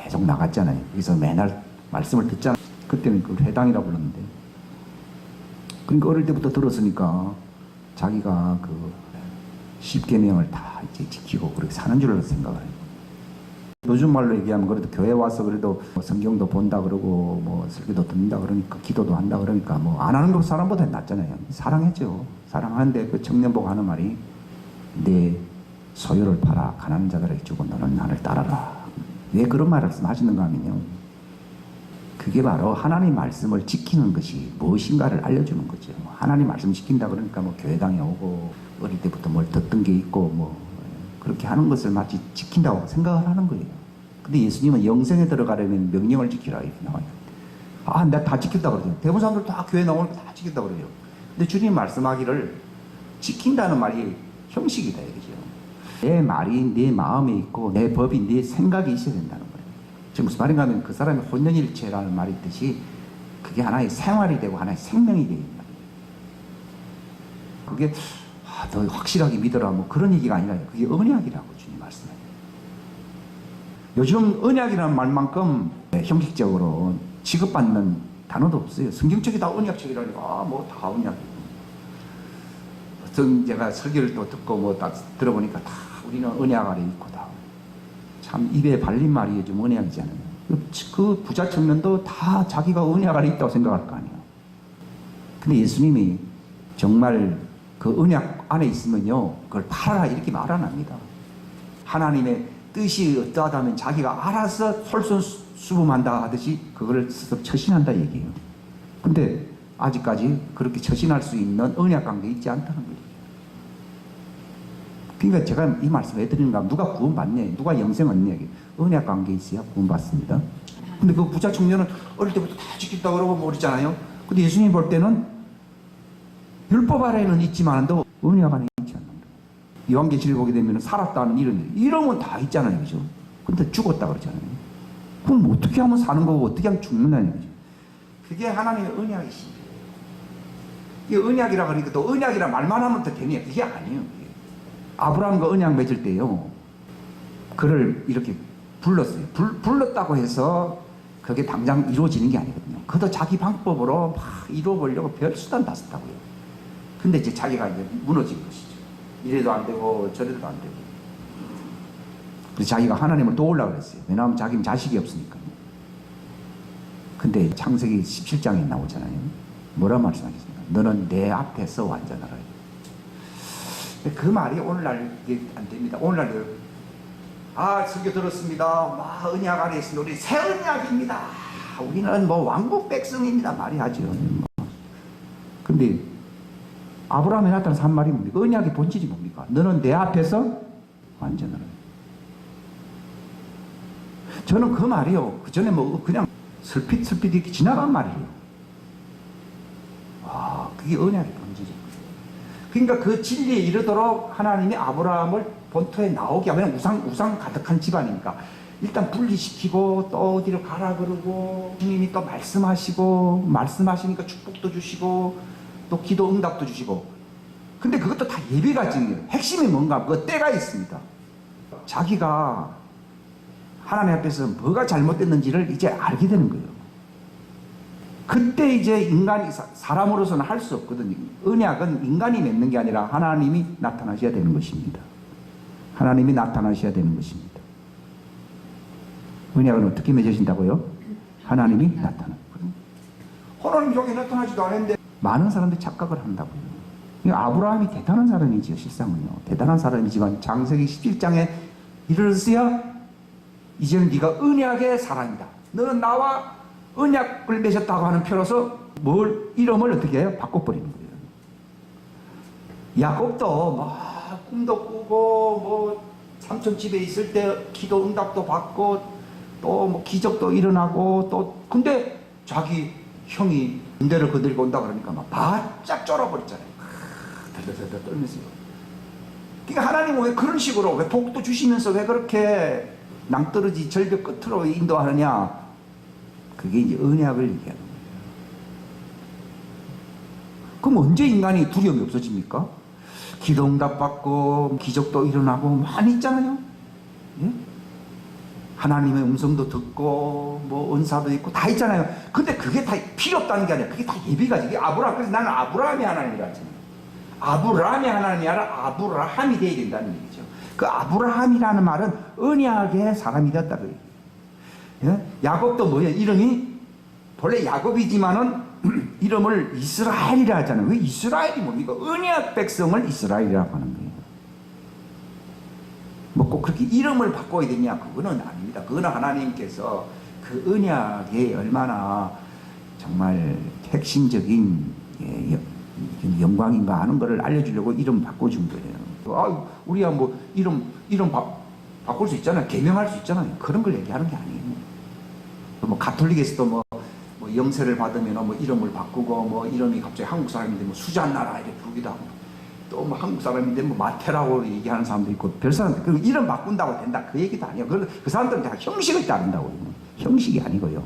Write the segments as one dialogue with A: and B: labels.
A: 계속 나갔잖아요. 그래서 맨날 말씀을 듣잖아요. 그때는 그걸 회당이라고 불렀는데. 그러니까 어릴 때부터 들었으니까 자기가 그 10계명을 다 이제 지키고 그렇게 사는 줄로 생각을 해요. 요즘 말로 얘기하면 그래도 교회 와서 그래도 뭐 성경도 본다 그러고 뭐 설교도 듣는다 그러니까 기도도 한다 그러니까 뭐 안 하는 거 사람보다 낫잖아요. 사랑했죠. 사랑하는데 그 청년보고 하는 말이 내 소유를 팔아 가난한 자들에게 주고 너는 나를 따라라. 왜 그런 말을 하시는가 하면요. 그게 바로 하나님 말씀을 지키는 것이 무엇인가를 알려주는 거죠. 하나님 말씀 지킨다 그러니까 뭐 교회당에 오고 어릴 때부터 뭘 듣던 게 있고 뭐 그렇게 하는 것을 마치 지킨다고 생각을 하는 거예요. 근데 예수님은 영생에 들어가려면 명령을 지키라 이렇게 나와요. 아, 내가 다 지켰다 그러죠. 대부분 사람들 다 교회 나오니까 다 지켰다 그래요. 근데 주님 말씀하기를 지킨다는 말이 형식이다 이거죠. 내 말이 내 마음에 있고 내 법이 내 생각이 있어야 된다는 거예요. 지금 무슨 말인가 하면 그 사람의 혼연일체라는 말이 있듯이 그게 하나의 생활이 되고 하나의 생명이 되는 거예요. 그게 더 확실하게 믿어라 뭐 그런 얘기가 아니라 그게 언약이라고 주님 말씀해요. 요즘 언약이라는 말만큼 형식적으로 취급받는 단어도 없어요. 성경책이 다 언약책이라니까 뭐 다 언약이고. 어떤 제가 설교를 또 듣고 뭐 딱 들어보니까 다 우리는 언약 아래 있고 다. 참 입에 발린 말이에요. 좀 언약이잖아요. 그 부자 청년도 다 자기가 언약 아래 있다고 생각할 거 아니에요. 근데 예수님이 정말 그 언약 안에 있으면요 그걸 팔아라 이렇게 말 안 합니다. 하나님의 뜻이 어떠하다면 자기가 알아서 솔선수범한다 하듯이 그거를 스스로 처신한다 얘기예요. 근데 아직까지 그렇게 처신할 수 있는 언약 관계에 있지 않다는 거예요. 그러니까 제가 이 말씀을 해드리는가 하면 누가 구원받냐 누가 영생 얻냐 언약 관계에 있어야 구원받습니다. 근데 그 부자 청년은 어릴 때부터 다 지켰다 그러고 모르잖아요. 근데 예수님 볼 때는 율법 아래는 있지만도 언약 안에 있지 않는 거예요. 요한계시를 보게 되면 살았다는 이름은 다 있잖아요. 그죠? 근데 죽었다 그러잖아요. 그럼 어떻게 하면 사는 거고 어떻게 하면 죽는다는 거죠. 그게 하나님의 언약이십니다. 이게 언약이라 그러니까 또 언약이라 말만 하면 더 되냐. 그게 아니에요. 그게. 아브라함과 언약 맺을 때요. 그를 이렇게 불렀어요. 불렀다고 해서 그게 당장 이루어지는 게 아니거든요. 그도 자기 방법으로 막 이루어보려고 별 수단 다 썼다고요. 근데 이제 자기가 이제 무너진 것이죠. 이래도 안 되고 저래도 안 되고. 그래서 자기가 하나님을 도우려고 그랬어요. 왜냐하면 자기는 자식이 없으니까요. 근데 창세기 17장에 나오잖아요. 뭐라 말씀하셨습니까? 너는 내 앞에서 완전하라. 그 말이 오늘날 이게 안 됩니다. 오늘날 설교 들었습니다. 와, 언약 안에 있습니다. 우리 새 언약입니다. 우리는 뭐 왕국 백성입니다. 말이 하죠. 근데 아브라함에 나타난 한 말이 뭡니까? 언약의 본질이 뭡니까? 너는 내 앞에서 완전하라. 저는 그 말이요. 그 전에 뭐 그냥 슬핏 이렇게 지나간 말이에요. 와, 그게 언약의 본질이에요. 그러니까 그 진리에 이르도록 하나님이 아브라함을 본토에 나오게 하면 우상 가득한 집안이니까 일단 분리시키고 또 어디로 가라 그러고 주님이 또 말씀하시니까 축복도 주시고 또 기도 응답도 주시고. 근데 그것도 다 예배가지예요. 핵심이 뭔가 그 때가 있습니다. 자기가 하나님 앞에서 뭐가 잘못됐는지를 이제 알게 되는 거예요. 그때 이제 인간이 사람으로서는 할 수 없거든요. 언약은 인간이 맺는 게 아니라 하나님이 나타나셔야 되는 것입니다. 하나님이 나타나셔야 되는 것입니다. 언약은 어떻게 맺으신다고요? 하나님이 나타나는 거예요. 하나님 저기 나타나지도 않았는데 많은 사람들이 착각을 한다고요. 아브라함이 대단한 사람이지요. 실상은요. 대단한 사람이지만 창세기 17장에 이르렀어야 이제는 네가 언약의 사람이다. 너는 나와 언약을 맺었다고 하는 표로서 이름을 어떻게 해요? 바꿔버리는 거예요. 야곱도 막 꿈도 꾸고 뭐 삼촌 집에 있을 때 기도 응답도 받고 또 뭐 기적도 일어나고 또 근데 자기 형이 군대를 거들고 온다 그러니까 막 바짝 쫄아버렸잖아요. 덜덜덜 떨면서요. 그러니까 하나님은 왜 그런 식으로 왜 복도 주시면서 왜 그렇게 낭떠러지 절벽 끝으로 인도하느냐? 그게 이제 언약을 얘기하는 거예요. 그럼 언제 인간이 두려움이 없어집니까? 기도 응답 받고 기적도 일어나고 많이 있잖아요. 예? 하나님의 음성도 듣고 뭐 은사도 있고 다 있잖아요. 근데 그게 다 필요 없다는 게 아니라 그게 다 예비가지. 이게 아브라함. 그래서 나는 아브라함의 하나님이라 했잖아요. 아브라함의 하나님이 아니라 아브라함이 되어야 된다는 얘기죠. 그 아브라함이라는 말은 언약의 사람이 되었다. 예? 야곱도 뭐예요? 이름이 본래 야곱이지만은 이름을 이스라엘이라 하잖아요. 왜 이스라엘이 뭡니까? 언약 백성을 이스라엘이라고 하는 거예요. 뭐 꼭 그렇게 이름을 바꿔야 되냐? 그거는 아닙니다. 그거는 하나님께서 그 언약에 얼마나 정말 핵심적인 영광인가 하는 것을 알려주려고 이름 바꿔준 거예요. 아, 우리야 뭐 이름 바꿀 수 있잖아요. 개명할 수 있잖아요. 그런 걸 얘기하는 게 아니에요. 뭐 가톨릭에서도 뭐 영세를 받으면 뭐 이름을 바꾸고 뭐 이름이 갑자기 한국 사람인데 뭐 수잔나라 이렇게 부르기도 하고 또 뭐 한국 사람인데 뭐 마테라고 얘기하는 사람도 있고 별 사람들 그 이름 바꾼다고 된다 그 얘기도 아니에요. 그 사람들은 다 형식을 따른다고요. 형식이 아니고요.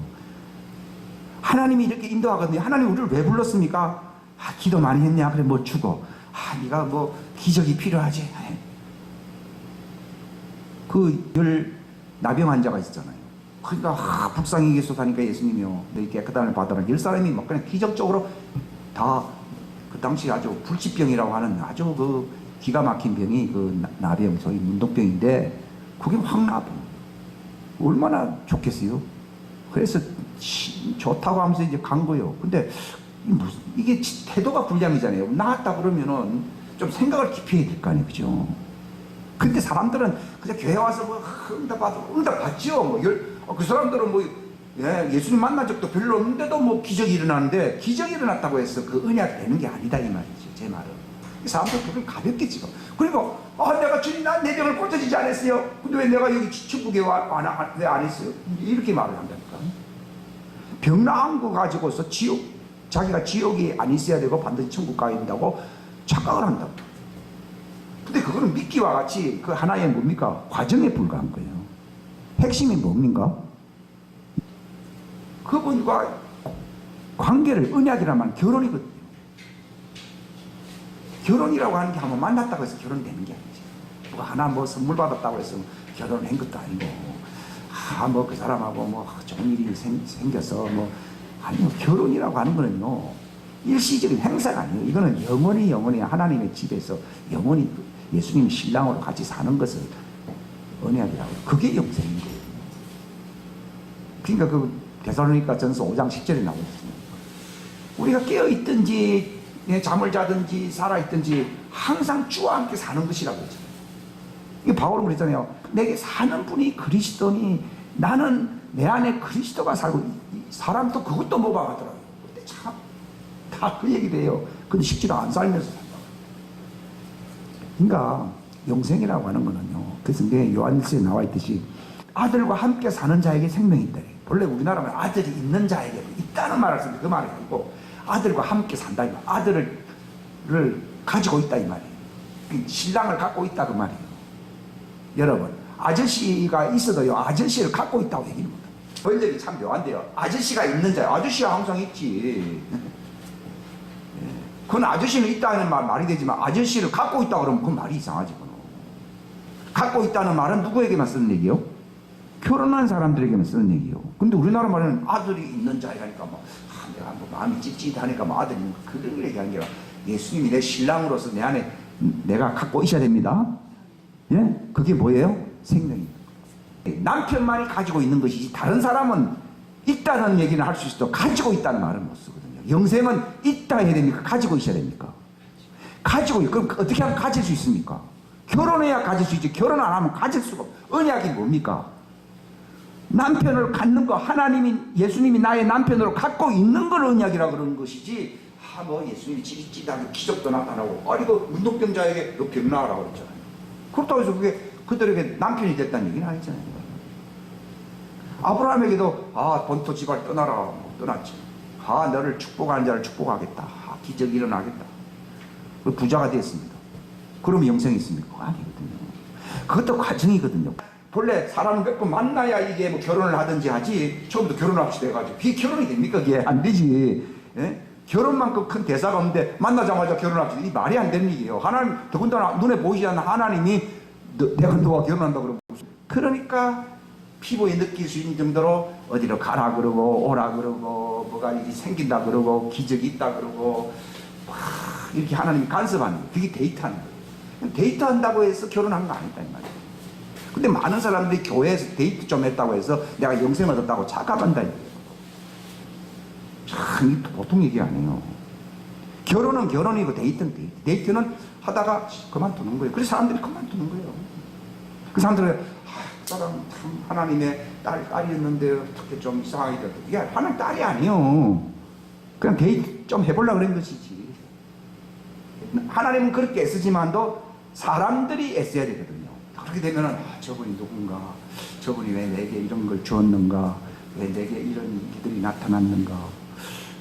A: 하나님이 이렇게 인도하거든요. 하나님 우리를 왜 불렀습니까? 아, 기도 많이 했냐? 그래 뭐 주고. 아, 네가 뭐 기적이 필요하지. 그 나병 환자가 있었잖아요. 그러니까 불쌍히 계소사니까 예수님이요. 너희 깨끗함을 받아라. 10사람이 막 그냥 기적적으로 다 그 당시 아주 불치병이라고 하는 아주 그 기가 막힌 병이 그 나병, 소위 문둥병인데 그게 확 나아. 얼마나 좋겠어요. 그래서 좋다고 하면서 이제 간 거예요. 근데 이게 태도가 불량이잖아요. 나았다 그러면은 좀 생각을 깊이 해야 될 거 아니에요. 그죠? 근데 사람들은 그냥 교회 와서 뭐 응답받죠. 뭐 그 사람들은 뭐 예수님 만난 적도 별로 없는데도 뭐 기적이 일어나는데 기적이 일어났다고 해서 그 언약이 되는 게 아니다 이 말이죠. 제 말은. 사람들 그걸 가볍게 찍어. 그리고 내가 주님 내 병을 고쳐지지 않았어요. 근데 왜 내가 여기 천국에 왜 안 했어요? 이렇게 말을 한다니까. 병 나은 거 가지고서 자기가 지옥이 안 있어야 되고 반드시 천국 가야 된다고 착각을 한다. 근데 그거는 믿기와 같이 그 하나의 뭡니까? 과정에 불과한 거예요. 핵심이 뭡니까? 그분과 관계를 언약이란 말은 결혼이거든요. 결혼이라고 하는 게 한번 만났다고 해서 결혼되는 게 아니지. 누가 하나 뭐 선물 받았다고 해서 결혼을 한 것도 아니고, 뭐 그 사람하고 뭐 좋은 일이 생겨서 뭐, 아니요. 결혼이라고 하는 거는요, 일시적인 행사가 아니에요. 이거는 영원히 하나님의 집에서 영원히 예수님 신랑으로 같이 사는 것을 언약이라고. 그게 영생인 거예요. 그러니까 그 데살로니가 전서 5장 10절에 나오고 있습니다. 우리가 깨어있든지 잠을 자든지 살아있든지 항상 주와 함께 사는 것이라고 했잖아요. 이게 바울은 그랬잖아요. 내게 사는 분이 그리스도니 나는 내 안에 그리스도가 살고 사람도 그것도 모방하더라고요. 근데 참 다 그 얘기를 해요. 근데 실제로 안 살면서 산다. 그러니까 영생이라고 하는 거는요. 그래서 요한일서에 나와 있듯이 아들과 함께 사는 자에게 생명이 있다. 원래 우리나라는 아들이 있는 자에게 있다는 말을 쓰는데 그 말이 아니고 아들과 함께 산다. 아들을 가지고 있다 이 말이에요. 신랑을 갖고 있다 그 말이에요. 여러분 아저씨가 있어도요 아저씨를 갖고 있다고 얘기는 못해요. 번역이 참 묘한데요. 아저씨가 있는 자예요. 아저씨가 항상 있지. 그건 아저씨는 있다는 말이 되지만 아저씨를 갖고 있다 그러면 그건 말이 이상하지. 갖고 있다는 말은 누구에게만 쓰는 얘기요? 결혼한 사람들에게만 쓰는 얘기요. 근데 우리나라 말은 아들이 있는 자이라니까 내가 뭐 마음이 찝찝하니까 아들이 그런 걸 얘기하는 게 아니라 예수님이 내 신랑으로서 내 안에 내가 갖고 있어야 됩니다. 예? 그게 뭐예요? 생명입니다. 남편만이 가지고 있는 것이지 다른 사람은 있다는 얘기는 할 수 있어도 가지고 있다는 말은 못 쓰거든요. 영생은 있다 해야 됩니까? 가지고 있어야 됩니까? 가지고 그럼 어떻게 하면 가질 수 있습니까? 결혼해야 가질 수 있지. 결혼 안 하면 가질 수가 없어. 언약이 뭡니까? 남편을 갖는 거 하나님이 예수님이 나의 남편으로 갖고 있는 걸 언약이라 그러는 것이지 뭐 예수님이 찌릿찌릿하게 기적도 나타나고 그 문둥병자에게 너 병 나으라고 그랬잖아요. 그렇다고 해서 그게 그들에게 남편이 됐다는 얘기는 아니잖아요. 아브라함에게도 본토 집안 떠나라 떠났지. 너를 축복하는 자를 축복하겠다. 기적이 일어나겠다. 부자가 됐습니다. 그러면 영생이 있습니까? 아니거든요. 그것도 과정이거든요. 본래 사람을 몇 번 만나야 이게 뭐 결혼을 하든지 하지 처음부터 결혼합시다 해가지고 그게 결혼이 됩니까? 그게 안 되지. 예? 결혼만큼 큰 대사가 없는데 만나자마자 결혼합시다. 이 말이 안 되는 얘기예요. 하나님 더군다나 눈에 보이지 않는 하나님이 내가 너와 결혼한다 그러면 그러니까 피부에 느낄 수 있는 정도로 어디로 가라 그러고 오라 그러고 뭐가 일이 생긴다 그러고 기적이 있다 그러고 막 이렇게 하나님이 간섭하는 거예요. 그게 데이트하는 거예요. 데이트한다고 해서 결혼한 거 아니다 이 말이에요. 근데 많은 사람들이 교회에서 데이트 좀 했다고 해서 내가 영생 얻었다고 착각한다 이 말이에요. 참 이게 보통 얘기 아니에요. 결혼은 결혼이고 데이트는 데이트. 데이트는 하다가 그만두는 거예요. 그래서 사람들이 그만두는 거예요. 그 사람들은 그 사람 참 하나님의 딸이었는데 어떻게 좀 이상하게 됐다. 이게 하나님 딸이 아니에요. 그냥 데이트 좀 해보려고 그런 것이지. 하나님은 그렇게 애쓰지만도 사람들이 애써야 되거든요. 그렇게 되면은 저분이 누군가, 저분이 왜 내게 이런 걸 주었는가, 왜 내게 이런 일들이 나타났는가,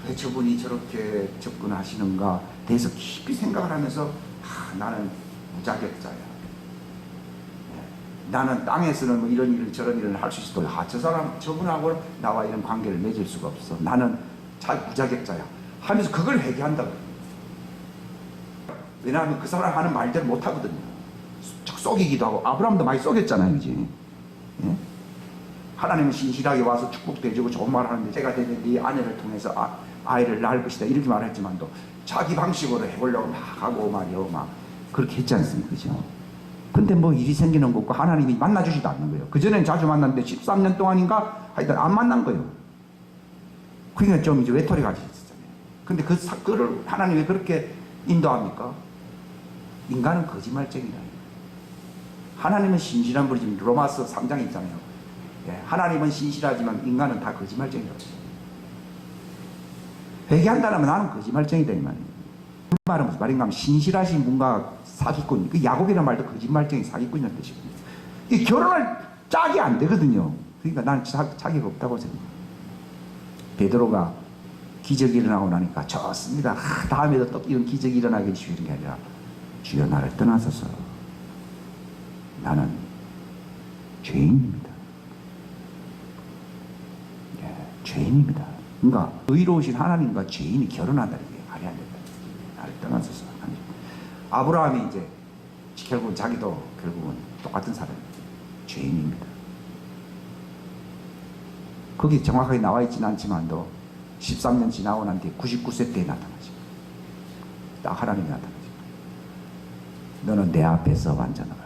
A: 왜 저분이 저렇게 접근하시는가 대해서 깊이 생각을 하면서 나는 무자격자야. 나는 땅에서는 뭐 이런 일을 저런 일을 할 수 있어도 저 사람 저분하고 나와 이런 관계를 맺을 수가 없어. 나는 잘 무자격자야 하면서 그걸 회개한다고. 왜냐하면 그 사람 하는 말대로 못하거든요. 속이기도 하고 아브라함도 많이 속였잖아요. 이제 예? 하나님은 신실하게 와서 축복도 해주고 좋은 말 하는데 제가 되면 네 아내를 통해서 아이를 낳을 것이다 이렇게 말했지만도 자기 방식으로 해보려고 막 하고 말이요 막 그렇게 했지 않습니까? 그죠? 근데 뭐 일이 생기는 것고 하나님이 만나주지도 않는 거예요. 그전엔 자주 만났는데 13년 동안인가 하여튼 안 만난 거예요. 그러니까 좀 이제 외톨이가 있었잖아요. 근데 그를 하나님이 그렇게 인도합니까? 인간은 거짓말쟁이다. 하나님은 신실한 분이 지금 로마서 3장에 있잖아요. 예, 하나님은 신실하지만 인간은 다 거짓말쟁이라고. 회개한다면 나는 거짓말쟁이다 이 말이에요. 그 말은 무슨 말인가 하면 신실하신 분과 사기꾼, 그 야곱이라는 말도 거짓말쟁이 사기꾼이라는 뜻이거든요. 이 결혼할 짝이 안 되거든요. 그러니까 나는 자기가 없다고 생각해요. 베드로가 기적이 일어나고 나니까 좋습니다. 다음에도 또 이런 기적이 일어나게 해주시는 게 아니라 주여 나를 떠나소서. 나는 죄인입니다. 예, 죄인입니다. 그러니까 의로우신 하나님과 죄인이 결혼한다는 게 말이 안 된다. 나를 떠나소서. 아브라함이 이제 결국은 자기도 결국은 똑같은 사람입니다. 죄인입니다. 거기 정확하게 나와 있지는 않지만도 13년 지나고 난 뒤에 99세 때에 나타나죠. 딱 하나님이 나타나죠. 너는 내 앞에서 완전하라.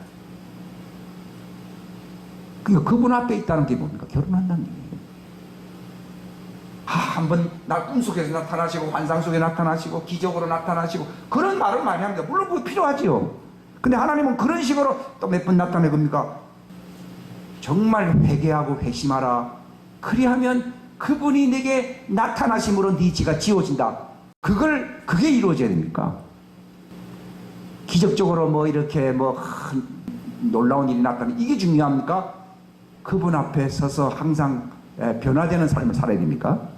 A: 그러니까 그분 앞에 있다는 게 뭡니까? 결혼한다는 얘기예요. 한번 나 꿈속에서 나타나시고 환상 속에 나타나시고 기적으로 나타나시고 그런 말을 많이 합니다. 물론 그거 필요하지요. 근데 하나님은 그런 식으로 또 몇 번 나타내 겁니까? 정말 회개하고 회심하라. 그리하면 그분이 내게 나타나심으로 네 지가 지워진다. 그게 이루어져야 됩니까? 기적적으로 뭐 이렇게 뭐 놀라운 일이 나타나는 이게 중요합니까? 그분 앞에 서서 항상 변화되는 삶을 살아야 됩니까?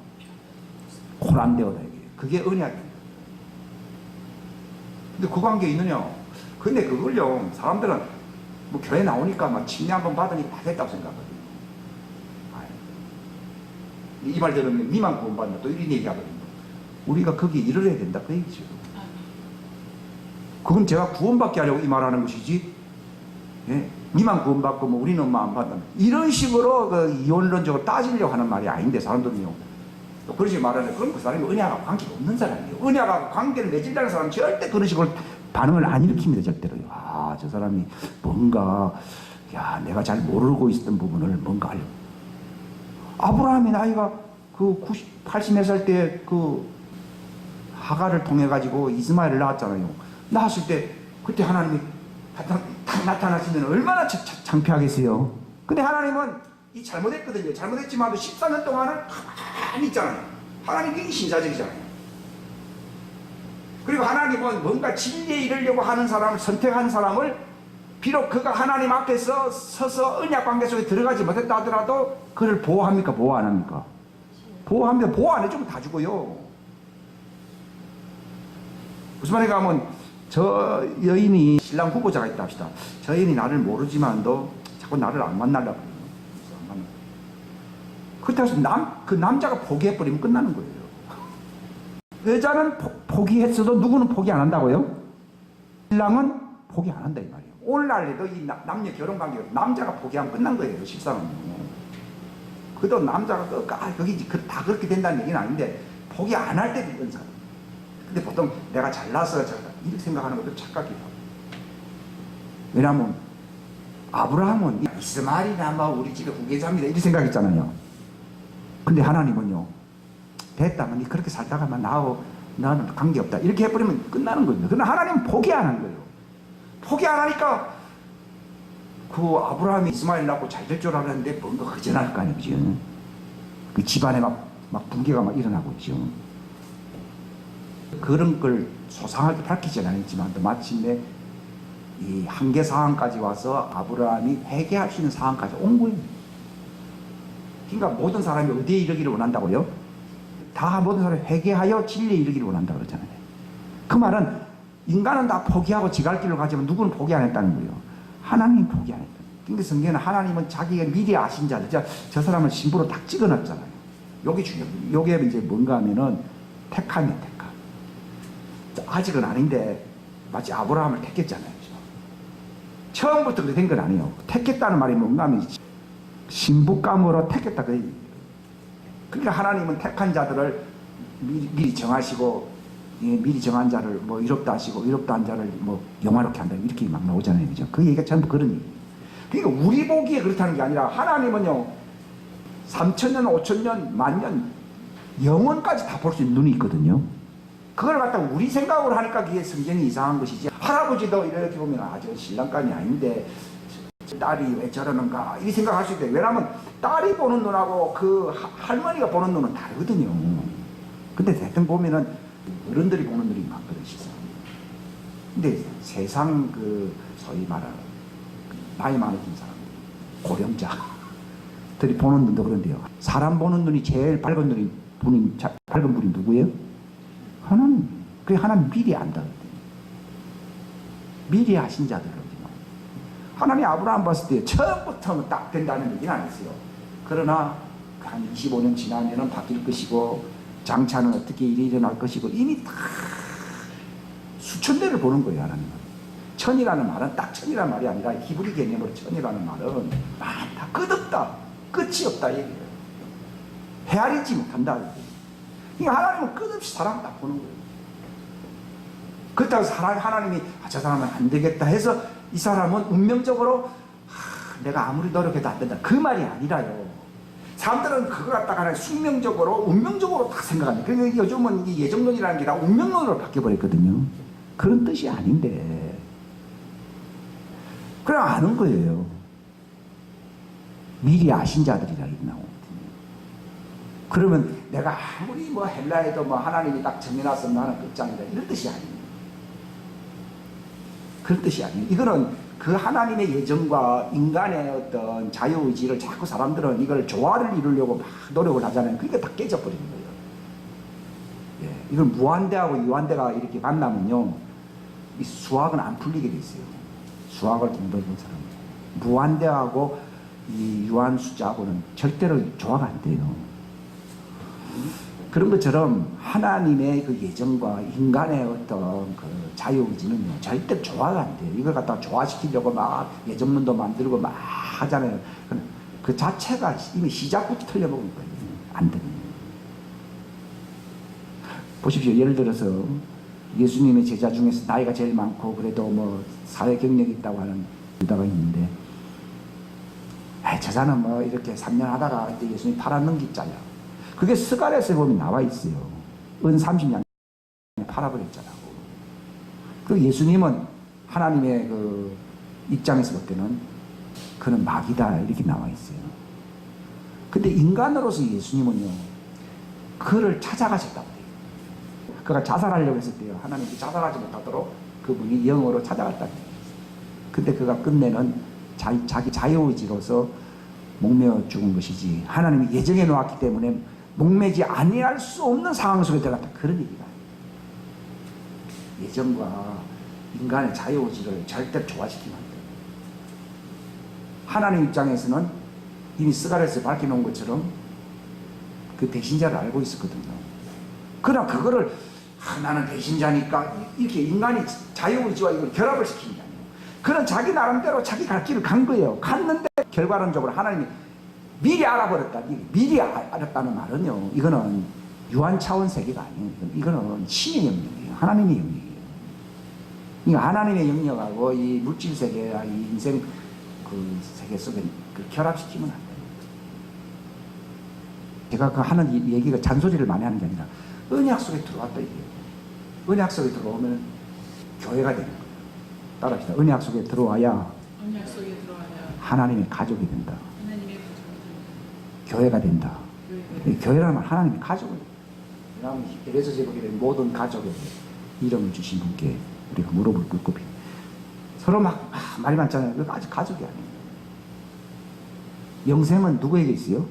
A: 고난되어야 돼요. 그게 언약입니다. 근데 그 관계에 있느냐? 근데 그걸요, 사람들은 뭐 교회 나오니까 막 침례 한번 받으니 다 됐다고 생각하거든요. 이 말 들으면 니만 구원받는다 또 이런 얘기하거든요. 우리가 거기에 이르러야 된다 그 얘기죠. 그건 제가 구원받게 하려고 이 말하는 것이지, 예? 니만 구원받고 뭐 우리는 뭐 안 받는다 이런 식으로 그 이원론적으로 따지려고 하는 말이 아닌데, 사람들은요 또 그러지 말하는, 그럼 그 사람이 은혜하고 관계가 없는 사람이에요. 은혜하고 관계를 맺으려는 사람은 절대 그런 식으로 반응을 안 일으킵니다. 절대로요. 저 사람이 뭔가 내가 잘 모르고 있었던 부분을 뭔가 하려고. 아브라함이 나이가 그 80몇 살 때 그 하가를 통해 가지고 이스마엘을 낳았잖아요. 낳았을 때 그때 하나님이 딱 나타나시면 얼마나 창피하겠어요. 근데 하나님은 이 잘못했거든요. 잘못했지만 14년 동안은 가만히 있잖아요. 하나님 굉장히 신사적이잖아요. 그리고 하나님은 뭔가 진리에 이르려고 하는 사람을, 선택한 사람을, 비록 그가 하나님 앞에서 서서 언약 관계 속에 들어가지 못했다 하더라도 그를 보호합니까? 보호 안 합니까? 보호합니다. 보호 안 해주면 다 죽어요. 무슨 말인가 하면, 저 여인이 신랑 후보자가 있다 합시다. 저 여인이 나를 모르지만도 자꾸 나를 안 만나려고 해요. 그렇다고 해서 그 남자가 포기해버리면 끝나는 거예요. 여자는 포기했어도 누구는 포기 안 한다고요? 신랑은 포기 안 한다 이 말이에요. 오늘날에도 이 남녀 결혼관계 남자가 포기하면 끝난 거예요. 실상은요. 그도 남자가 거기 다 그렇게 된다는 얘기는 아닌데 포기 안 할 때도 있는 사람. 근데 보통 내가 잘나서 이렇게 생각하는 것도 착각이에요. 왜냐하면 아브라함은 이스마엘이나 뭐 우리 집에 후계자입니다 이렇게 생각했잖아요. 근데 하나님은요, 됐다면 니 그렇게 살다가만 나는 관계없다 이렇게 해버리면 끝나는 거예요. 그러나 하나님은 포기 안 한 거예요. 포기 안 하니까 그 아브라함이 이스마엘 낳고 잘 될 줄 알았는데 뭔가 허전할 거 아니죠. 그 집안에 막 붕괴가 막 일어나고 있죠. 그런 걸 소상하게 밝히지는 않았지만 또 마침내 이 한계 상황까지 와서 아브라함이 회개할 수 있는 상황까지 온 거예요. 그러니까 모든 사람이 어디에 이르기를 원한다고요? 다 모든 사람이 회개하여 진리에 이르기를 원한다고 그러잖아요. 그 말은 인간은 다 포기하고 지갈 길을 가지만 누구는 포기 안 했다는 거예요. 하나님이 포기 안 했다. 그러니까 성경에는 하나님은 자기가 미리 아신 자들, 저 사람을 신부로 딱 찍어놨잖아요. 요게 중요해요. 요게 이제 뭔가 하면은 택함이에요, 택함. 아직은 아닌데 마치 아브라함을 택했잖아요. 처음부터 그렇게 된 건 아니에요. 택했다는 말이 뭔가 하면 신부감으로 택했다. 그러니까 하나님은 택한 자들을 미리 정하시고, 미리 정한 자를 뭐 이롭다 하시고, 이롭다 한 자를 뭐 영화롭게 한다. 이렇게 막 나오잖아요. 그죠? 그 얘기가 전부 그런 얘기예요. 그러니까 우리 보기에 그렇다는 게 아니라 하나님은요, 3,000년, 5,000년, 만년, 영원까지 다 볼 수 있는 눈이 있거든요. 그걸 갖다 우리 생각으로 하니까 그게 성경이 이상한 것이지. 할아버지도 이렇게 보면 저 신랑감이 아닌데 딸이 왜 저러는가 이 생각할 수 있대요. 왜냐하면 딸이 보는 눈하고 그 할머니가 보는 눈은 다르거든요. 근데 대충 보면은 어른들이 보는 눈이 많거든요. 근데 세상 그 소위 말하는 나이 많으신 사람, 고령자들이 보는 눈도 그런데요. 사람 보는 눈이 제일 밝은 밝은 분이 누구예요? 하나님. 그 하나님 미리 안다. 미리 하신 자들을. 하나님 아브라함 봤을 때 처음부터 딱 된다는 얘기는 아니었어요. 그러나 한 25년 지나면은 바뀔 것이고 장차는 어떻게 일이 일어날 것이고 이미 다 수천 대를 보는 거예요. 하나님은. 천이라는 말은 딱 천이라는 말이 아니라 히브리 개념으로 천이라는 말은 많다, 끝없다, 끝이 없다 얘기예요. 헤아리지 못한다. 그러니까 하나님은 끝없이 사람을 딱 보는 거예요. 그렇다고 하나님이 저 사람은 안 되겠다 해서 이 사람은 운명적으로 내가 아무리 노력해도 안 된다 그 말이 아니라요. 사람들은 그거 갖다가 숙명적으로 운명적으로 딱 생각합니다. 그러니까 요즘은 이 예정론이라는 게 다 운명론으로 바뀌어버렸거든요. 그런 뜻이 아닌데 그냥 아는 거예요. 미리 아신 자들이라 이렇게 나오거든요. 그러면 내가 아무리 뭐 헬라에도 뭐 하나님이 딱 정해놨으면 나는 끝장이다 이런 뜻이 아니에요. 그런 뜻이 아니에요. 이거는 그 하나님의 예정과 인간의 어떤 자유의지를 자꾸 사람들은 이걸 조화를 이루려고 막 노력을 하잖아요. 그러니까 다 깨져버리는 거예요. 예, 이걸 무한대하고 유한대가 이렇게 만나면요, 이 수학은 안 풀리게 돼 있어요. 수학을 공부해본 사람은 무한대하고 이 유한 숫자하고는 절대로 조화가 안 돼요. 그런 것처럼 하나님의 그 예정과 인간의 어떤 그 자유의지는요, 절대 조화가 안 돼요. 이걸 갖다가 조화시키려고 막 예정론도 만들고 막 하잖아요. 그 자체가 이미 시작부터 틀려먹은 거예요. 안 됩니다. 보십시오. 예를 들어서 예수님의 제자 중에서 나이가 제일 많고 그래도 뭐 사회 경력이 있다고 하는 유다가 있는데, 제자는 뭐 이렇게 3년 하다가 이제 예수님 팔아넘기자냐. 그게 스가랴서에 보면 나와 있어요. 은 30년 팔아버렸잖아요. 그 예수님은 하나님의 그 입장에서 볼 때는 그는 마귀다 이렇게 나와 있어요. 근데 인간으로서 예수님은요, 그를 찾아가셨다고 해요. 그가 자살하려고 했을 때요, 하나님이 자살하지 못하도록 그분이 영으로 찾아갔다고 해요. 근데 그가 끝내는 자기 자유의지로서 목매어 죽은 것이지, 하나님이 예정해 놓았기 때문에 목매지 아니할 수 없는 상황 속에 들어갔다. 그런 얘기가 예정과 인간의 자유의지를 절대로 조화시키면 안 돼요. 하나님 입장에서는 이미 스가랴에서 밝혀놓은 것처럼 그 배신자를 알고 있었거든요. 그러나 그거를 나는 배신자니까 이렇게 인간이 자유의지와 이걸 결합을 시키는 게 아니에요. 그는 자기 나름대로 자기 갈 길을 간 거예요. 갔는데 결과론적으로 하나님이 미리 알아버렸다. 미리 알았다는 말은요, 이거는 유한 차원 세계가 아니에요. 이거는 신의 영역이에요. 하나님의 영역이에요. 그러니까 하나님의 영역하고 이 물질 세계와 이 인생 그 세계 속에 그 결합시키면 안 돼요. 제가 그 하는 이 얘기가 잔소리를 많이 하는 게 아니라 언약 속에 들어왔다 이게요. 언약 속에 들어오면 교회가 되는 거예요. 따라합시다. 언약 속에 들어와야 하나님의 가족이 된다. 교회가 된다. 교회라는 하나님의 가족을. 왜냐하면 에베소 제국의 모든 가족에 이름을 주신 분께 우리가 무릎을 꿇고 서로 막 말이 많잖아요. 그거 아직 가족이 아니에요. 영생은 누구에게 있어요?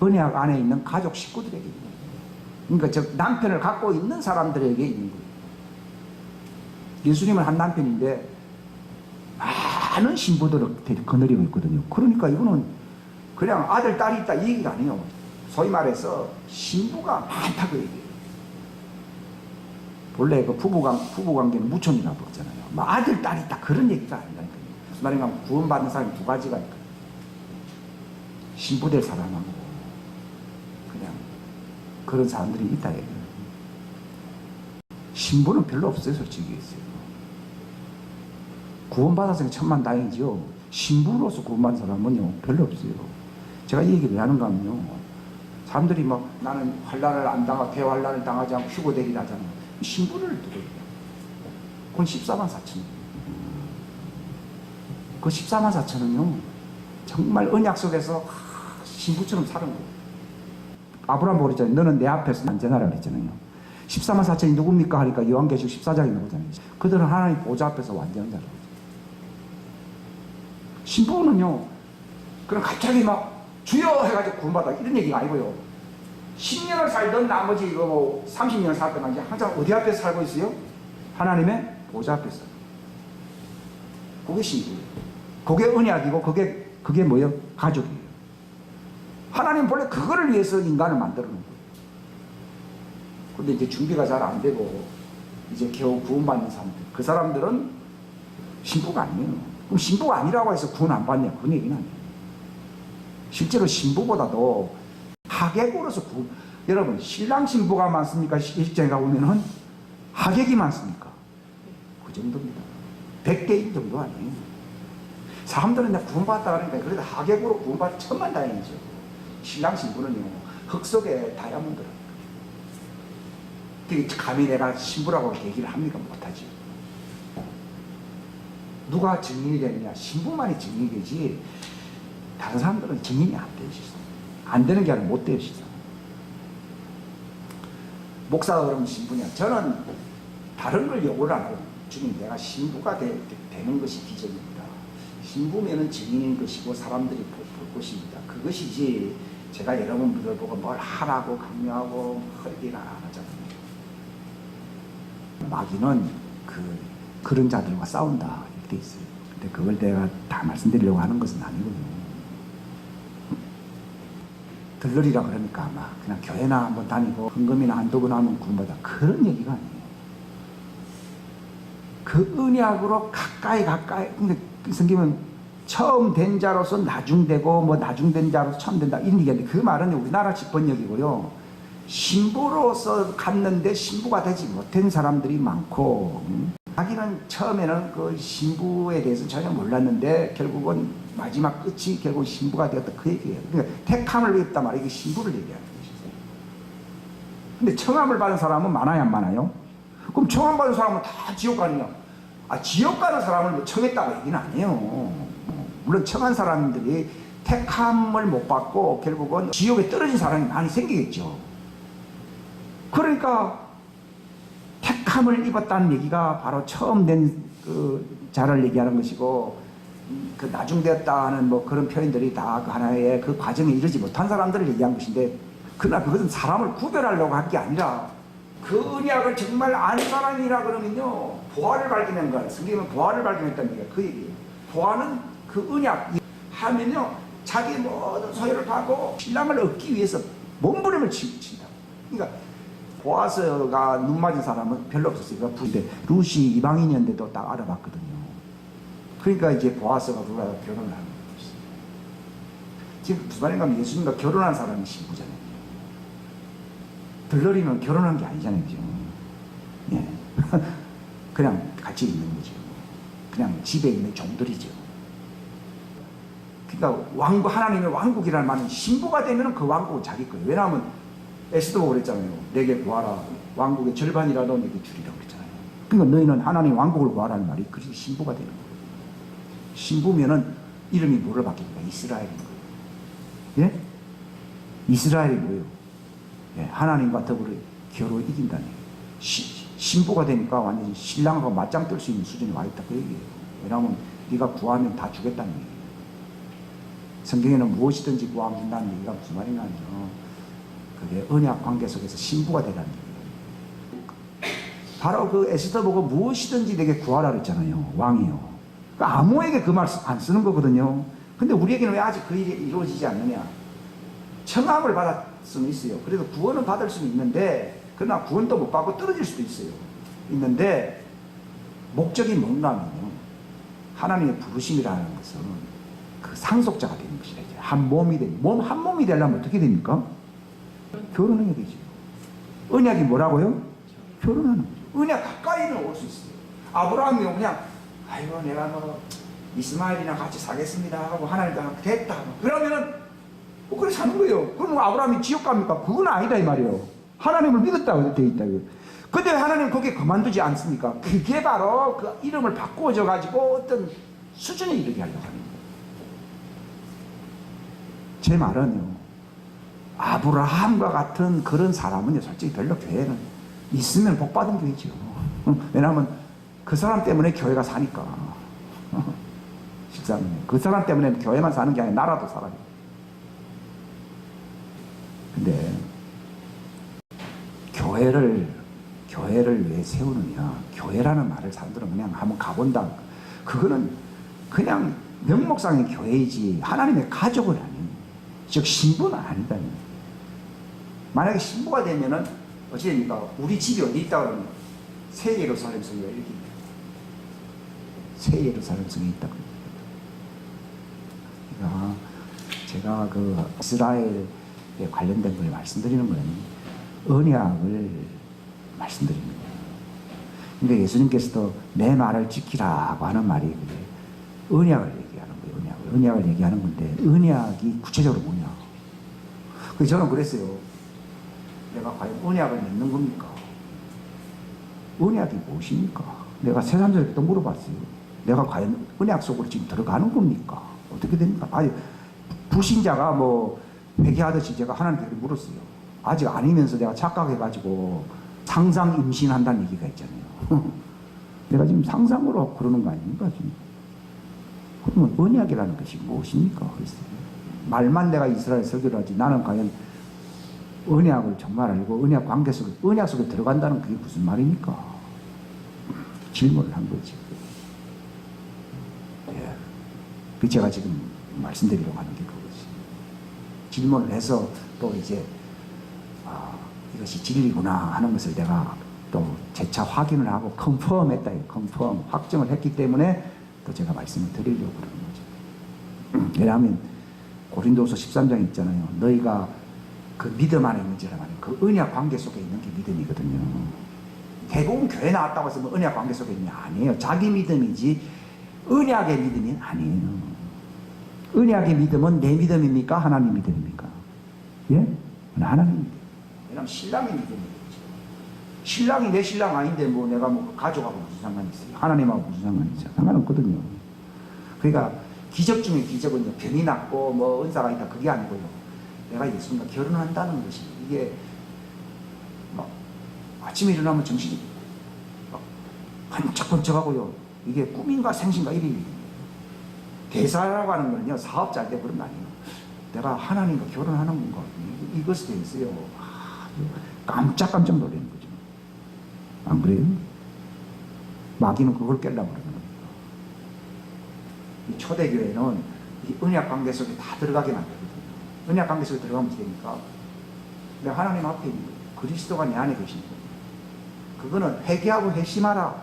A: 언약 안에 있는 가족 식구들에게 있는 거예요. 그러니까 즉 남편을 갖고 있는 사람들에게 있는 거예요. 예수님은 한 남편인데 많은 신부들을 거느리고 있거든요. 그러니까 이거는 그냥 아들, 딸이 있다 이 얘기가 아니에요. 소위 말해서 신부가 많다고 얘기해요. 원래 그 부부관계는 무천이라고 그러잖아요. 뭐 아들, 딸이 있다 그런 얘기가 아니라니까요. 무슨 말인가 하면 구원받는 사람이 두 가지가 있거든요. 신부 될 사람하고 그냥 그런 사람들이 있다 얘기예요. 신부는 별로 없어요, 솔직히 있어요. 구원받았으니 천만다행이죠. 신부로서 구원받은 사람은요 별로 없어요. 제가 이 얘기를 왜 하는가 하면요, 사람들이 막 나는 환난을 안 당하고 대환난을 당하지 않고 휴고되긴 하잖아요. 신부를 두고 그건 14만 4천. 그 14만 4천은요 정말 언약 속에서 신부처럼 사는 거예요. 아브라함 그랬잖아요. 너는 내 앞에서 안전하라 그랬잖아요. 14만 4천이 누굽니까 하니까 요한계시록 14장에 나오잖아요. 그들은 하나님 보좌 앞에서 완전한 자라고. 신부는요 그냥 갑자기 막 주여 해가지고 구원받아 이런 얘기가 아니고요. 10년을 살던 나머지 이거 30년을 살던 이제 항상 어디 앞에서 살고 있어요? 하나님의 보좌 앞에서. 그게 신부예요. 그게 언약이고 그게 뭐예요? 가족이에요. 하나님 본래 그거를 위해서 인간을 만들어 놓은 거예요. 근데 이제 준비가 잘 안 되고 이제 겨우 구원받는 사람들, 그 사람들은 신부가 아니에요. 그럼 신부가 아니라고 해서 구원 안 받냐? 그런 얘기는 아니에요. 실제로 신부보다도 하객으로서 여러분 신랑 신부가 많습니까? 일정에 가보면은 하객이 많습니까? 그 정도입니다. 100개인 정도 아니에요. 사람들은 구원받았다 그러니까 그래도 하객으로 구원받아 천만다행이죠. 신랑 신부는요 흙 속에 다이아몬드라. 감히 내가 신부라고 얘기를 합니까? 못하지. 누가 증인이 되느냐? 신부만이 증인이 되지 다른 사람들은 증인이 안 돼요. 안 되는 게 아니라 못 돼요. 목사가 그러면 신부냐? 저는 다른 걸 요구를 안 하고 주님 내가 신부가 되는 것이 기적입니다. 신부면은 증인인 것이고 사람들이 볼 것입니다. 그것이지 제가 여러분들 보고 뭘 하라고 강요하고 그런 안 하잖아요. 마귀는 그런 자들과 싸운다 이렇게 돼 있어요. 근데 그걸 내가 다 말씀드리려고 하는 것은 아니거든요. 들러리라 그러니까 막 그냥 교회나 한번 다니고 헌금이나 한두 번 하면 구원받아 그런 얘기가 아니에요. 그 언약으로 가까이 근데 성경은 처음 된 자로서 나중되고 뭐 나중된 자로서 처음 된다 이런 얘기인데 그 말은 우리나라식 번역이고요. 신부로서 갔는데 신부가 되지 못한 사람들이 많고 자기는 처음에는 그 신부에 대해서 전혀 몰랐는데 결국은 마지막 끝이 결국 신부가 되었다 그 얘기예요. 그러니까 택함을 입다 말이야. 이게 신부를 얘기하는 것이죠. 근데 청함을 받은 사람은 많아요, 안 많아요? 그럼 청함 받은 사람은 다 지옥 가느냐? 지옥 가는 사람을 뭐 청했다고 얘기는 아니에요. 물론 청한 사람들이 택함을 못 받고 결국은 지옥에 떨어진 사람이 많이 생기겠죠. 그러니까 택함을 입었다는 얘기가 바로 처음 된 그 자를 얘기하는 것이고 그 나중되었다 하는 뭐 그런 표현들이 다 그 하나의 그 과정에 이르지 못한 사람들을 얘기한 것인데 그러나 그것은 사람을 구별하려고 한 게 아니라 그 언약을 정말 아는 사람이라 그러면요 보화를 발견한 거야. 성경은 보화를 발견했다는 얘기야. 그 얘기예요. 보화는 그 언약 하면요 자기 모든 소유를 파고 신랑을 얻기 위해서 몸부림을 친다. 그러니까 보아스가 눈 맞은 사람은 별로 없었어요. 근데 루시 이방인이었는데도 딱 알아봤거든요. 그러니까 이제 보아스가 누가 결혼을 하는 거였어요. 지금 무슨 말인가 하면 예수님과 결혼한 사람이 신부잖아요. 들러리면 결혼한 게 아니잖아요. 그죠? 예. 그냥 같이 있는 거죠. 그냥 집에 있는 종들이죠. 그러니까 왕국, 하나님의 왕국이라는 말은 신부가 되면 그 왕국은 자기 거예요. 왜냐하면 에스더가 그랬잖아요. 내게 구하라. 왕국의 절반이라도 내게 주리라고 그랬잖아요. 그러니까 너희는 하나님 왕국을 구하라는 말이 그래서 신부가 되는 거예요. 신부면은 이름이 뭐를 바뀝니까? 이스라엘인 거예요. 예? 이스라엘이 뭐예요? 예, 하나님과 더불어 겨루 이긴다는 얘기예요. 신부가 되니까 완전히 신랑하고 맞짱 뜰 수 있는 수준에 와 있다 그 얘기예요. 왜냐하면 네가 구하면 다 주겠다는 얘기예요. 성경에는 무엇이든지 구하면 된다는 얘기가 무슨 말인가 하면 그게 언약 관계 속에서 신부가 되라는 얘기예요. 바로 그 에스더 보고 무엇이든지 내게 구하라 그랬잖아요. 왕이요. 그러니까 아무에게 그 말 안 쓰는 거거든요. 근데 우리에게는 왜 아직 그 일이 이루어지지 않느냐? 청함을 받을 수는 있어요. 그래서 구원은 받을 수는 있는데, 그러나 구원도 못 받고 떨어질 수도 있어요. 있는데 목적이 뭔가 하면요, 하나님의 부르심이라는 것은 그 상속자가 되는 것이라. 한 몸이 몸 한 몸이 되려면 어떻게 됩니까? 결혼해야 되죠. 언약이 뭐라고요? 결혼하는 거죠. 언약 가까이는 올 수 있어요. 아브라함이 그냥 아이고 내가 뭐 이스마엘이랑 같이 살겠습니다 하고 하나님과 됐다 그러면은 그래 사는 거예요. 그럼 아브라함이 지옥 갑니까? 그건 아니다 이 말이에요. 하나님을 믿었다고 되어 있다고요. 근데 하나님 거기에 그만두지 않습니까? 그게 바로 그 이름을 바꾸어져 가지고 어떤 수준에 이르게 하려고 하는 거예요. 제 말은요, 아브라함과 같은 그런 사람은요, 솔직히 별로 교회는 있으면 복받은 교회죠. 왜냐하면 그 사람 때문에 교회가 사니까. 실상은요. 그 사람 때문에 교회만 사는 게 아니라 나라도 살아요. 근데 교회를 왜 세우느냐? 교회라는 말을 사람들은 그냥 한번 가본다. 그거는 그냥 명목상의 교회이지 하나님의 가족은 아니에요. 즉 신부는 아니다. 만약에 신부가 되면은 어찌 됩니까? 우리 집이 어디 있다 그러면 새 예루살렘 성이 이렇게 새 예루살렘 성이 있다. 그러니까 제가 그 이스라엘에 관련된 걸 말씀드리는 건 언약을 말씀드리는 거예요. 근데 예수님께서도 내 말을 지키라고 하는 말이 그게 언약을 얘기하는 거예요. 언약을 얘기하는 건데 언약이 구체적으로 뭐냐? 그래서 저는 그랬어요. 내가 과연 언약을 맺는 겁니까? 언약이 무엇입니까? 내가 새삼스럽게 또 물어봤어요. 내가 과연 언약 속으로 지금 들어가는 겁니까? 어떻게 됩니까? 아니, 불신자가 뭐 회개하듯이 제가 하나님께 물었어요. 아직 아니면서 내가 착각해가지고 상상 임신한다는 얘기가 있잖아요. 내가 지금 상상으로 그러는 거 아닙니까? 지금. 그러면 언약이라는 것이 무엇입니까? 그랬어요. 말만 내가 이스라엘 설교를 하지 나는 과연 언약을 정말 알고 언약 관계 속에, 언약 속에 들어간다는 그게 무슨 말입니까? 질문을 한 거지. 예. 그 제가 지금 말씀드리려고 하는 게 그거지. 질문을 해서 또 이제 이것이 진리구나 하는 것을 내가 또 재차 확인을 하고 컨펌했다. 컨펌 확정을 했기 때문에 또 제가 말씀을 드리려고 그러는 거죠. 왜냐하면 고린도서 13장에 있잖아요. 너희가 그 믿음 안에 있는지라 말이에요. 그 언약 관계 속에 있는 게 믿음이거든요. 대부분 교회 나왔다고 해서 뭐 언약 관계 속에 있냐? 아니에요. 자기 믿음이지 언약의 믿음이 아니에요. 언약의 믿음은 내 믿음입니까? 하나님 믿음입니까? 예? 하나님 믿음. 왜냐하면 신랑의 믿음이죠. 신랑이 내 신랑 아닌데 뭐 내가 뭐 가족하고 무슨 상관이 있어요? 하나님하고 무슨 상관이 있어요? 상관없거든요. 그러니까 기적 중에 기적은 병이 낫고 뭐 은사가 있다 그게 아니고요. 내가 예수님과 결혼한다는 것이 이게 막 아침에 일어나면 정신이 막 번쩍번쩍하고요. 이게 꿈인가 생신가 이런 일이에요. 대사라고 하는 거는요, 사업 잘 때 그런 거 아니에요. 내가 하나님과 결혼하는 건가 이것에 대해서요 깜짝깜짝 놀라는 거죠. 안 그래요? 마귀는 그걸 깨려고 그러는 겁니다. 이 초대교회는 이 언약 관계 속에 다 들어가게 만들거든요. 언약 관계 속에 들어가면 되니까 내가 하나님 앞에 있는 거예요. 그리스도가 내 안에 계신 거예요. 그거는 회개하고 회심하라.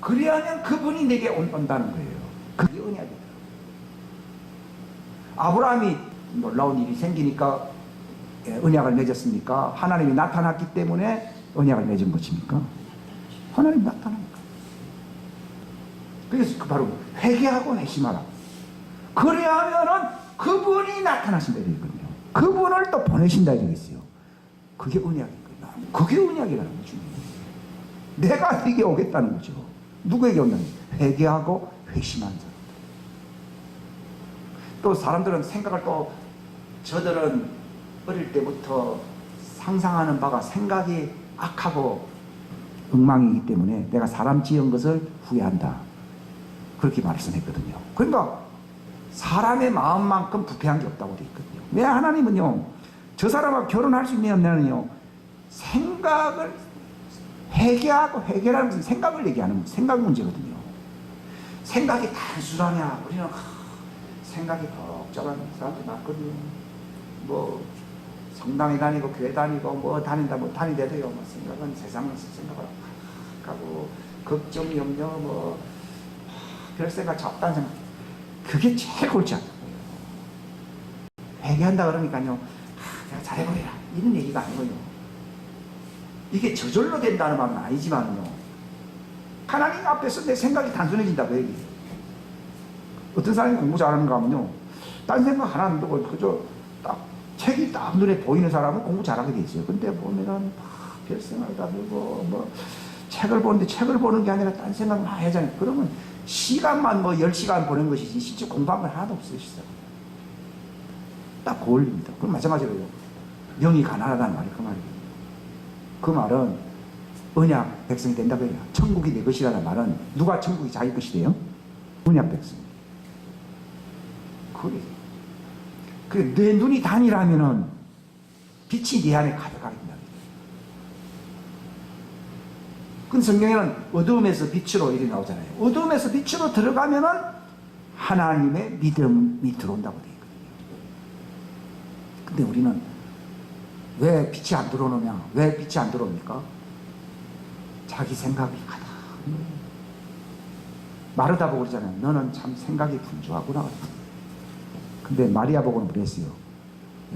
A: 그리하면 그분이 내게 온다는 거예요. 그게 언약이다. 아브라함이 놀라운 일이 생기니까 언약을 맺었습니까? 하나님이 나타났기 때문에 언약을 맺은 것입니까? 하나님이 나타납니까? 그래서 바로 회개하고 회심하라. 그래야 하면은 그분이 나타나신다 이거든요. 그분을 또 보내신다 이러겠어요. 그게 언약인 거예요. 그게 언약이라는 거죠. 내가 네게 오겠다는 거죠. 누구에게 온다는 거예요? 회개하고 회심한 사람. 또 사람들은 생각을 또 저들은 어릴 때부터 상상하는 바가 생각이 악하고 엉망이기 때문에 내가 사람 지은 것을 후회한다. 그렇게 말씀했거든요. 그러니까 사람의 마음만큼 부패한 게 없다고 되어 있거든요. 왜 하나님은요, 저 사람과 결혼할 수 있냐 없냐는요, 생각을 회개하고, 회개라는 것은 생각을 얘기하는 생각 문제거든요. 생각이 단순하냐? 우리는 생각이 복잡한 사람들이 많거든요. 뭐 성당에 다니고 교회 다니고 뭐 다닌다 뭐 다니대도요. 뭐 생각은 세상을 생각을 하고 걱정 염려 뭐 별 생각 잡다한 생각, 그게 제일 골치 아픈 거예요. 회개한다 그러니까요, 내가 잘해보리라 이런 얘기가 아니고요. 이게 저절로 된다는 말은 아니지만요, 하나님 앞에서 내 생각이 단순해진다고 얘기해요. 어떤 사람이 공부 잘하는가 하면요, 딴 생각 하나 안 두고 그저 딱 책이 딱 눈에 보이는 사람은 공부 잘하게 돼 있어요. 근데 보면은 별 생각이 다 들고 뭐 책을 보는데 책을 보는 게 아니라 딴 생각 많이 하잖아요. 그러면 시간만 뭐 10시간 보낸 것이지 실제 공부한 건 하나도 없어요. 딱 그 원리입니다. 그럼 마찬가지로요, 영이 가난하다는 말이 그 말이에요. 그 말은 언약 백성이 된다고 해요. 천국이 내 것이라는 말은 누가 천국이 자기 것이 돼요? 언약 백성. 그래. 내 눈이 단이라면은 빛이 네 안에 가득하게 된다. 그 성경에는 어두움에서 빛으로 이렇게 나오잖아요. 어두움에서 빛으로 들어가면은 하나님의 믿음이 들어온다고 되어 있거든요. 근데 우리는 왜 빛이 안 들어오느냐? 왜 빛이 안 들어옵니까? 자기 생각이 가다. 마르다 보고 그러잖아요. 너는 참 생각이 분주하구나. 근데 마리아 보고는 그랬어요.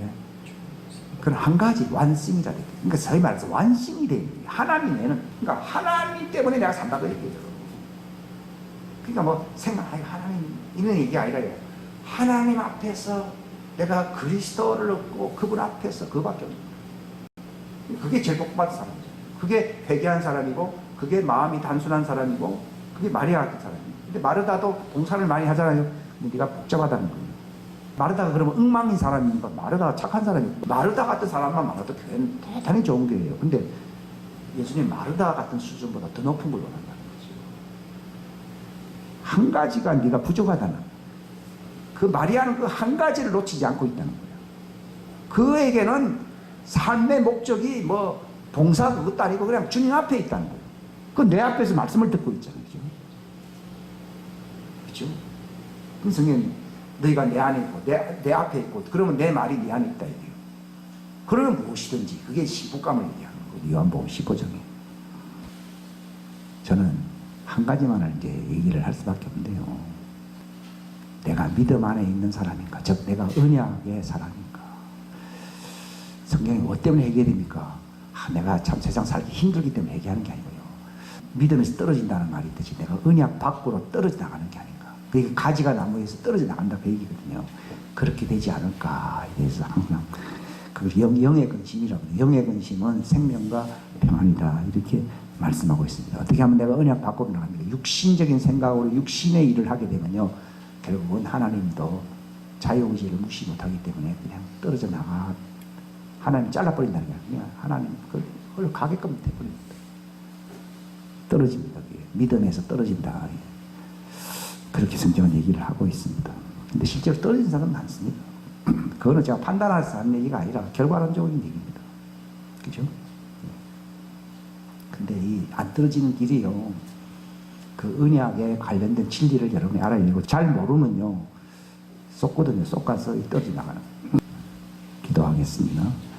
A: 예? 그건 한 가지 완성이라 돼요. 그러니까 소위 말해서 완성이 돼요. 하나님에는, 그러니까 하나님 때문에 내가 산다고 얘기해요. 그러니까 뭐 생각, 하나님 이런 얘기 아니라요. 하나님 앞에서 내가 그리스도를 얻고 그분 앞에서 그밖에 없는 거예요. 그게 제일 복받은 사람이죠. 그게 회개한 사람이고, 그게 마음이 단순한 사람이고, 그게 마리아 같은 사람이에요. 근데 마르다도 봉사를 많이 하잖아요. 근데 네가 복잡하다는 거예요. 마르다가 그러면 엉망인 사람이니까 마르다가 착한 사람이고, 마르다 같은 사람만 많아도 교회는 대단히 좋은 교회예요. 근데 예수님 마르다 같은 수준보다 더 높은 걸 원한다는 거죠. 한 가지가 네가 부족하다는 거예요. 그 마리아는 그 한 가지를 놓치지 않고 있다는 거예요. 그에게는 삶의 목적이 뭐 봉사 그것도 아니고 그냥 주님 앞에 있다는 거예요. 그 내 앞에서 말씀을 듣고 있잖아요. 그렇죠? 그 성경이 너희가 내 안에 있고 내 앞에 있고 그러면 내 말이 네 안에 있다 이게요. 그러면 무엇이든지, 그게 시부감을 얘기하는 거예요. 요한복음 15장에. 저는 한 가지만을 이제 얘기를 할 수밖에 없는데요. 내가 믿음 안에 있는 사람인가, 즉 내가 언약의 사람인가. 성경이 뭐 때문에 해결됩니까? 내가 참 세상 살기 힘들기 때문에 얘기하는 게 아니고요. 믿음에서 떨어진다는 말이 있듯이 내가 언약 밖으로 떨어져 나가는 게 아닌가. 그게 가지가 나무에서 떨어져 나간다 그 얘기거든요. 그렇게 되지 않을까에 대해서 항상 그걸 영의 근심이라고 해요. 영의 근심은 생명과 평안이다 이렇게 말씀하고 있습니다. 어떻게 하면 내가 언약 밖으로 나갑니까? 육신적인 생각으로 육신의 일을 하게 되면요, 결국은 하나님도 자유의지를 무시 못하기 때문에 그냥 떨어져 나가, 하나님 잘라버린다는 게 아니라 하나님 그걸 가게끔 돼버립니다. 떨어집니다. 그게. 믿음에서 떨어진다. 그렇게 성경은 얘기를 하고 있습니다. 근데 실제로 떨어진 사람은 많습니다. 그거는 제가 판단해서 하는 얘기가 아니라 결과론적인 얘기입니다. 그죠? 근데 이 안 떨어지는 길이요, 그 언약에 관련된 진리를 여러분이 알아야 되고, 잘 모르면요 쏙거든요. 쏙 가서 떨어져 나가는. 기도하겠습니다.